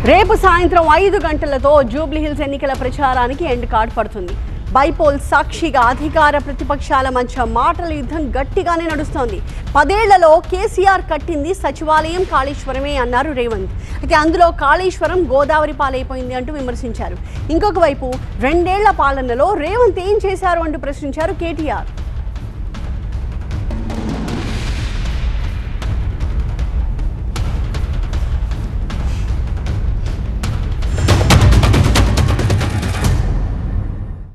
రేపు సాయంత్రం 5 గంటలతో జూబ్లీహిల్స్ ఎన్నికల ప్రచారానికి ఎండ్ కార్డ్ పడుతుంది. బైపోల్ సాక్షిగా అధికార ప్రతిపక్షాల మధ్య మాటల యుద్ధం గట్టిగానే నడుస్తోంది. 10 ఏళ్లలో కేసీఆర్ కట్టింది సచివాలయం, కాళేశ్వరమే అన్నారు రేవంత్. అయితే అందులో కాళేశ్వరం గోదావరి పాలైపోయింది అంటూ విమర్శించారు. ఇంకొక వైపు 2 ఏళ్ల పాలనలో రేవంత్ ఏం చేశారు అంటూ ప్రశ్నించారు కేటీఆర్.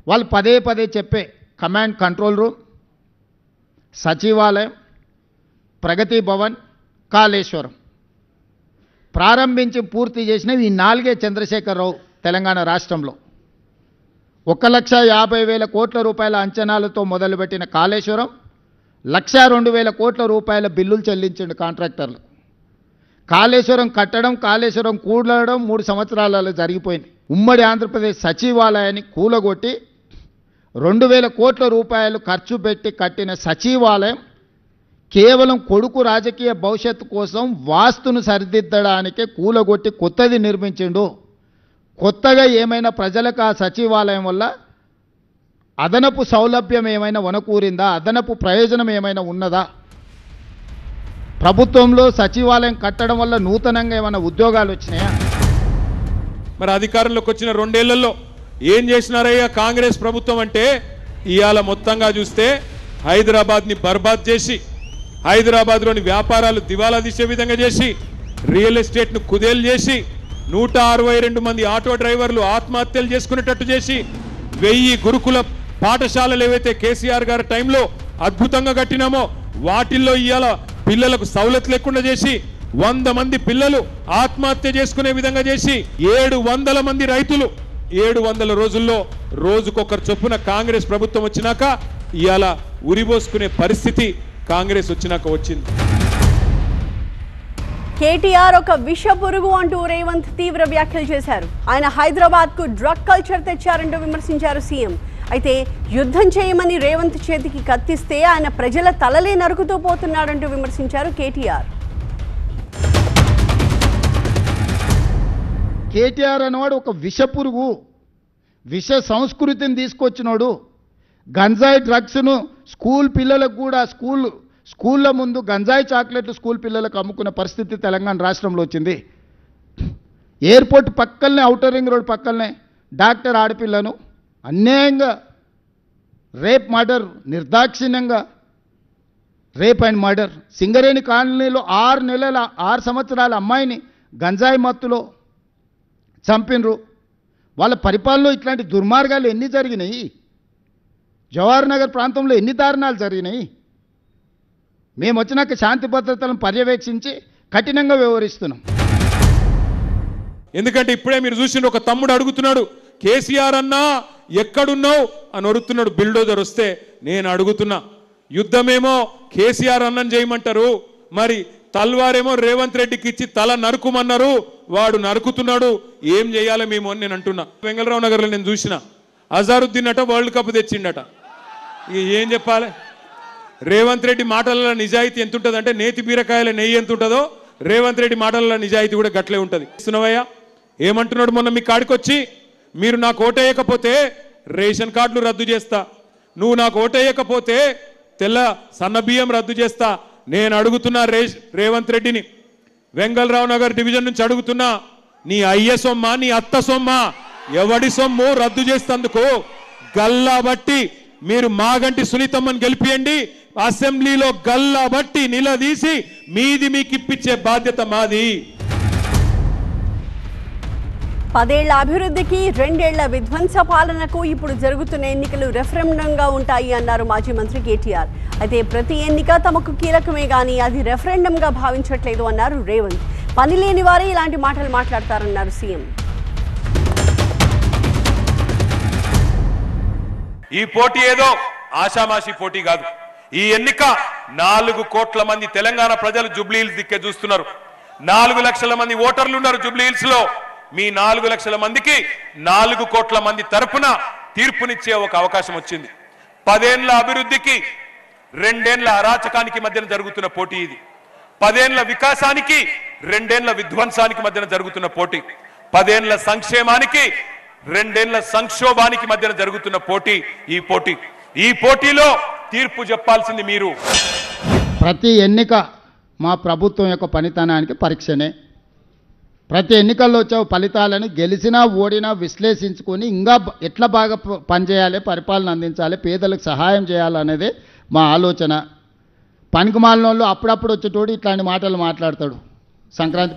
వాళ్ళు పదే చెప్పే కమాండ్ కంట్రోల్ రూమ్, సచివాలయం, ప్రగతి భవన్, కాళేశ్వరం ప్రారంభించి పూర్తి చేసినవి ఈ 4 చంద్రశేఖరరావు తెలంగాణ రాష్ట్రంలో 1,50,000 కోట్ల రూపాయల అంచనాలతో మొదలుపెట్టిన కాళేశ్వరం 1,02,000 కోట్ల రూపాయల బిల్లులు చెల్లించిండు కాంట్రాక్టర్లు. కాళేశ్వరం కట్టడం, కాళేశ్వరం కూడడం 3 సంవత్సరాలలో జరిగిపోయింది. ఉమ్మడి ఆంధ్రప్రదేశ్ సచివాలయాన్ని కూలగొట్టి 2,000 కోట్ల రూపాయలు ఖర్చు పెట్టి కట్టిన సచివాలయం కేవలం కొడుకు రాజకీయ భవిష్యత్తు కోసం వాస్తును సరిదిద్దడానికే కూలగొట్టి కొత్తది నిర్మించిండు. కొత్తగా ఏమైనా ప్రజలకు ఆ సచివాలయం వల్ల అదనపు సౌలభ్యం ఏమైనా వనకూరిందా? అదనపు ప్రయోజనం ఏమైనా ఉన్నదా? ప్రభుత్వంలో సచివాలయం కట్టడం వల్ల నూతనంగా ఏమైనా ఉద్యోగాలు వచ్చినాయా? మరి అధికారంలోకి వచ్చిన 2 ఏళ్లలో ఏం చేసినారయ్యా కాంగ్రెస్ ప్రభుత్వం అంటే, ఇవాళ మొత్తంగా చూస్తే హైదరాబాద్ని బర్బాద్ చేసి, హైదరాబాద్లోని వ్యాపారాలు దివాలా తీసే విధంగా చేసి, రియల్ ఎస్టేట్ను కుదేలు చేసి, 162 మంది ఆటో డ్రైవర్లు ఆత్మహత్యలు చేసుకునేటట్టు చేసి, 1000 గురుకుల పాఠశాలలు ఏవైతే కేసీఆర్ గారి టైంలో అద్భుతంగా కట్టినామో వాటిల్లో ఇవాళ పిల్లలకు సౌలత్ లేకుండా చేసి, 100 మంది పిల్లలు ఆత్మహత్య చేసుకునే విధంగా చేసి, 700 మంది రైతులు 700 రోజుల్లో రోజుకొకరు చొప్పున కాంగ్రెస్ ప్రభుత్వం వచ్చినాక ఇవాళ ఉరిబోసుకునే పరిస్థితి కాంగ్రెస్ వచ్చినాక వచ్చింది. కేటీఆర్ ఒక విష పురుగు అంటూ రేవంత్ తీవ్ర వ్యాఖ్యలు చేశారు. ఆయన హైదరాబాద్కు డ్రగ్ కల్చర్ తెచ్చారంటూ విమర్శించారు సీఎం. అయితే యుద్ధం చేయమని రేవంత్ చేతికి కత్తిస్తే ఆయన ప్రజల తలలే నరుకుతూ పోతున్నాడంటూ విమర్శించారు కేటీఆర్. కేటీఆర్ అనేవాడు ఒక విషపురుగు, విష సంస్కృతిని తీసుకొచ్చినోడు. గంజాయి డ్రగ్స్ను స్కూల్ పిల్లలకు కూడా స్కూళ్ళ ముందు గంజాయి చాక్లెట్లు స్కూల్ పిల్లలకు అమ్ముకున్న పరిస్థితి తెలంగాణ రాష్ట్రంలో వచ్చింది. ఎయిర్పోర్ట్ పక్కనే, ఔటర్ రింగ్ రోడ్ పక్కనే డాక్టర్ ఆడపిల్లను అన్యాయంగా రేప్ మర్డర్, నిర్దాక్షిణ్యంగా రేప్ అండ్ మర్డర్. సింగరేణి కాలనీలో 6 సంవత్సరాల అమ్మాయిని గంజాయి మత్తులో చంపినరు. వాళ్ళ పరిపాలనలో ఇట్లాంటి దుర్మార్గాలు ఎన్ని జరిగినాయి? జవహర్ నగర్ ప్రాంతంలో ఎన్ని దారుణాలు జరిగినాయి? మేము వచ్చినాక శాంతి భద్రతలను పర్యవేక్షించి కఠినంగా వ్యవహరిస్తున్నాం. ఎందుకంటే ఇప్పుడే మీరు చూసిన ఒక తమ్ముడు అడుగుతున్నాడు, కేసీఆర్ అన్నా ఎక్కడున్నావు అని అడుగుతున్నాడు. బిల్డోజర్ వస్తే నేను అడుగుతున్నా, యుద్ధమేమో కేసీఆర్ అన్నని చేయమంటారు, మరి తల్వారేమో రేవంత్ రెడ్డికి ఇచ్చి తల నరుకుమన్నారు, వాడు నరుకుతున్నాడు, ఏం చేయాలి మేము అని నేను అంటున్నా. వెంగళరావు నగర్లో నేను చూసిన అజారుద్దీన్ అట వరల్డ్ కప్ తెచ్చిండట. ఏం చెప్పాలి? రేవంత్ రెడ్డి మాటలలో నిజాయితీ ఎంత ఉంటుంది అంటే నేతి బీరకాయల నెయ్యి ఎంత ఉంటుందో రేవంత్ రెడ్డి మాటలలో నిజాయితీ కూడా గట్లే ఉంటుంది. ఇస్తున్నావయ్యా ఏమంటున్నాడు? మొన్న మీ కాడికొచ్చి, మీరు నాకు ఓటేయకపోతే రేషన్ కార్డులు రద్దు చేస్తా, నువ్వు నాకు ఓటేయకపోతే తెల్ల సన్న బియ్యం రద్దు చేస్తా. నేను అడుగుతున్నా రేవంత్ రెడ్డిని, వెంగళరావు నగర్ డివిజన్ నుంచి అడుగుతున్నా, నీ అయ్య సొమ్మ, నీ అత్త సొమ్మ, ఎవడి సొమ్ము రద్దు చేస్తందుకు గల్లా బట్టి మీరు మాగంటి సునీతమ్మని గెలిపియండి, అసెంబ్లీలో గల్లా బట్టి నిలదీసి మీది మీకు ఇప్పించే బాధ్యత మాది. 10 ఏళ్ల అభివృద్ధికి 2 ఏళ్ల విధ్వంస పాలనకు ఇప్పుడు జరుగుతున్న ఎన్నికలు రెఫరెండంగా ఉంటాయి అన్నారు మాజీ మంత్రి కేటీఆర్. అయితే ప్రతి ఎన్నిక తమకు కీలకమే కానీ అది రెఫరెండంగా భావించట్లేదు అన్నారు రేవంత్. పని లేని వారే ఇలాంటి మాటలు మాట్లాడతారన్నారు సీఎం. ఈ పోటీ ఏదో ఆషామాషి పోటీ కాదు. ఈ ఎన్నిక 4 కోట్ల మంది తెలంగాణ ప్రజలు జూబ్లీహిల్స్ దిక్కే చూస్తున్నారు. 4 లక్షల మంది ఓటర్లు ఉన్నారు జూబ్లీహిల్స్ లో. మీ 4 లక్షల మందికి 4 కోట్ల మంది తరపున తీర్పునిచ్చే ఒక అవకాశం వచ్చింది. 10 ఏళ్ల అభివృద్ధికి 2 ఏళ్ల అరాచకానికి మధ్యన జరుగుతున్న పోటీ ఇది. 10 ఏళ్ల వికాసానికి 2 ఏళ్ల విధ్వంసానికి మధ్యన జరుగుతున్న పోటీ. 10 ఏళ్ల సంక్షేమానికి 2 ఏళ్ల సంక్షోభానికి మధ్యన జరుగుతున్న పోటీ ఈ పోటీలో తీర్పు చెప్పాల్సింది మీరు. ప్రతి ఎన్నిక మా ప్రభుత్వం యొక్క పనితనానికి పరీక్షనే. ప్రతి ఎన్నికల్లో వచ్చే ఫలితాలను గెలిచినా ఓడినా విశ్లేషించుకొని ఇంకా ఎట్లా బాగా పనిచేయాలి, పరిపాలన అందించాలి, పేదలకు సహాయం చేయాలనేదే మా ఆలోచన. పనికిమాలిన వాళ్ళు అప్పుడప్పుడు వచ్చేటోడు ఇట్లాంటి మాటలు మాట్లాడతాడు. సంక్రాంతి